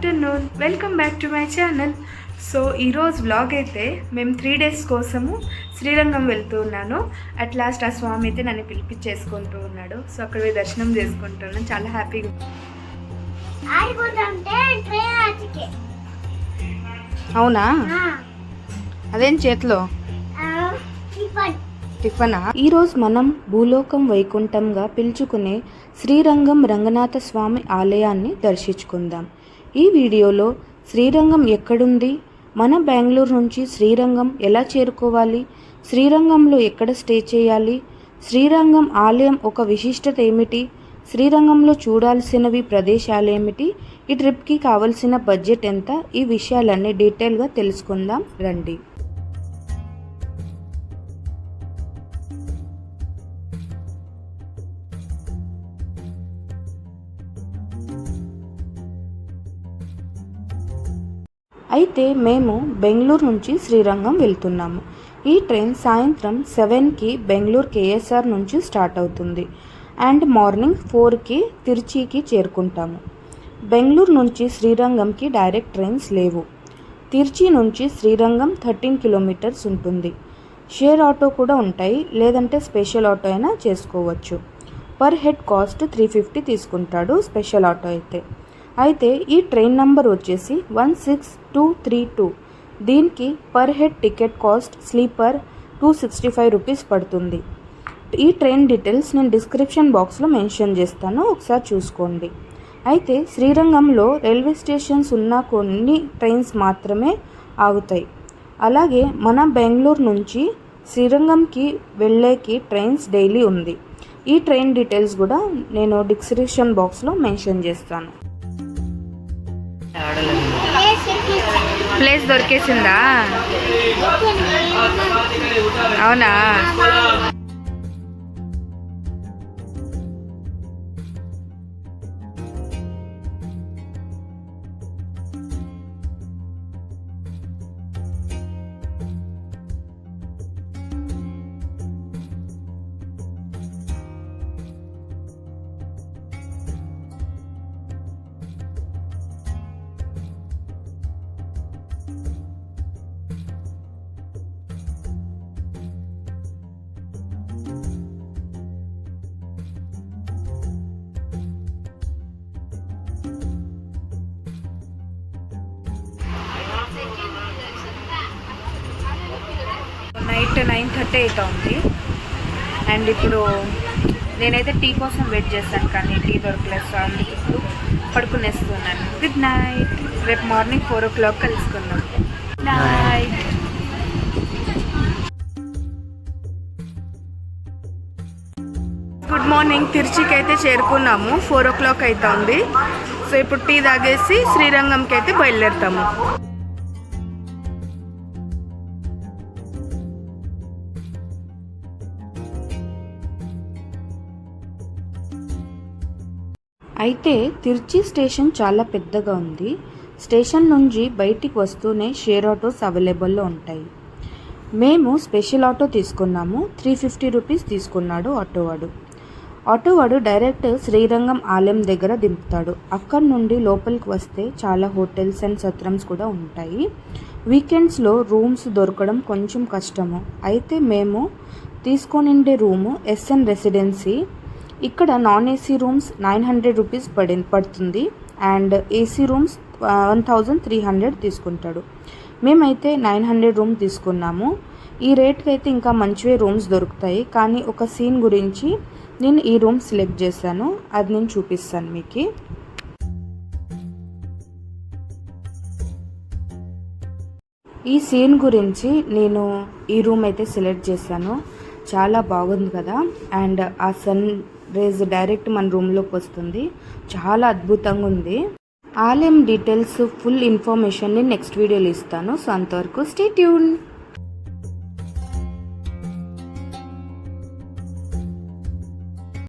Afternoon, welcome back to my channel. So ఈరోజు vlog అయితే మేము 3 days కోసము శ్రీరంగం వెళ్తూ ఉన్నాను. అట్ లాస్ట్ ఆ స్వామి అయితే నన్ను పిలిపించేసుకుంటూ ఉన్నాడు. సో అక్కడ దర్శనం చేసుకుంటున్నాను, చాలా హ్యాపీగా. అవునా, అదేం చేతిలో టిఫనా? ఈరోజు మనం భూలోకం వైకుంఠంగా పిలుచుకునే శ్రీరంగం రంగనాథ స్వామి ఆలయాన్ని దర్శించుకుందాం. ఈ వీడియోలో శ్రీరంగం ఎక్కడుంది, మన బెంగళూరు నుంచి శ్రీరంగం ఎలా చేరుకోవాలి, శ్రీరంగంలో ఎక్కడ స్టే చేయాలి, శ్రీరంగం ఆలయం ఒక విశిష్టత ఏమిటి, శ్రీరంగంలో చూడాల్సినవి ప్రదేశాలు ఏమిటి, ఈ ట్రిప్కి కావలసిన బడ్జెట్ ఎంత, ఈ విషయాలన్నీ డీటెయిల్గా తెలుసుకుందాం రండి. అయితే మేము బెంగళూరు నుంచి శ్రీరంగం వెళ్తున్నాము. ఈ ట్రైన్ సాయంత్రం 7కి బెంగళూరు కేఎస్ఆర్ నుంచి స్టార్ట్ అవుతుంది అండ్ మార్నింగ్ 4కి తిరుచికి చేరుకుంటాము. బెంగళూరు నుంచి శ్రీరంగంకి డైరెక్ట్ ట్రైన్స్ లేవు. తిరుచి నుంచి శ్రీరంగం 13 కిలోమీటర్స్ ఉంటుంది. షేర్ ఆటో కూడా ఉంటాయి, లేదంటే స్పెషల్ ఆటో అయినా చేసుకోవచ్చు. పర్ హెడ్ కాస్ట్ 350 తీసుకుంటాడు స్పెషల్ ఆటో అయితే ఈ ట్రైన్ నంబర్ వచ్చేసి 16232. దీనికి per head ticket cost sleeper 265 rupees పడుతుంది. ఈ ట్రైన్ డీటెయిల్స్ నేను డిస్క్రిప్షన్ బాక్స్లో మెన్షన్ చేస్తాను, ఒకసారి చూసుకోండి. అయితే శ్రీరంగంలో రైల్వే స్టేషన్స్ ఉన్న కొన్ని ట్రైన్స్ మాత్రమే ఆగుతాయి. అలాగే మన బెంగళూరు నుంచి శ్రీరంగంకి వెళ్ళేకి ట్రైన్స్ డైలీ ఉంది. ఈ ట్రైన్ డీటెయిల్స్ కూడా నేను డిస్క్రిప్షన్ బాక్స్లో మెన్షన్ చేస్తాను. ప్లేస్ దొరికేసిందా? అవునా? నైట్ 9:30 అవుతుంది అండ్ ఇప్పుడు నేనైతే టీ కోసం వెయిట్ చేస్తాను, కానీ టీ దొరకలేదు. సో అందుకు ఇప్పుడు పడుకునేస్తున్నాను. Good night. రేపు మార్నింగ్ 4 o'clock కలుసుకుందాం. నైట్. Good morning. తిరుచికి అయితే చేరుకున్నాము. 4 o'clock అవుతుంది. సో ఇప్పుడు టీ తాగేసి శ్రీరంగంకి అయితే బయలుదేరుతాము. అయితే తిరుచి స్టేషన్ చాలా పెద్దగా ఉంది. స్టేషన్ నుంచి బయటికి వస్తూనే షేర్ ఆటోస్ అవైలబుల్లో ఉంటాయి. మేము స్పెషల్ ఆటో తీసుకున్నాము. 350 రూపీస్ తీసుకున్నాడు ఆటోవాడు డైరెక్ట్ శ్రీరంగం ఆలయం దగ్గర దింపుతాడు. అక్కడి నుండి లోపలికి వస్తే చాలా హోటల్స్ అండ్ సత్రమ్స్ కూడా ఉంటాయి. వీకెండ్స్లో రూమ్స్ దొరకడం కొంచెం కష్టము. అయితే మేము తీసుకొనిండే రూము ఎస్ఎన్ రెసిడెన్సీ. ఇక్కడ నాన్ ఏసీ రూమ్స్ 900 రూపీస్ పడుతుంది అండ్ ఏసీ రూమ్స్ 1300 తీసుకుంటాడు. మేమైతే 900 రూమ్ తీసుకున్నాము. ఈ రేట్కి అయితే ఇంకా మంచివే రూమ్స్ దొరుకుతాయి, కానీ ఒక సీన్ గురించి నేను ఈ రూమ్ సెలెక్ట్ చేశాను, అది నేను చూపిస్తాను మీకు. ఈ సీన్ గురించి నేను ఈ రూమ్ అయితే సెలెక్ట్ చేశాను. చాలా బాగుంది కదా, అండ్ ఆ సన్ రేజ్ డైరెక్ట్ మన రూమ్లోకి వస్తుంది. చాలా అద్భుతంగా ఉంది. ఆలయం డీటెయిల్స్ ఫుల్ ఇన్ఫర్మేషన్ నేను నెక్స్ట్ వీడియోలో ఇస్తాను. సో అంతవరకు స్టే ట్యూన్.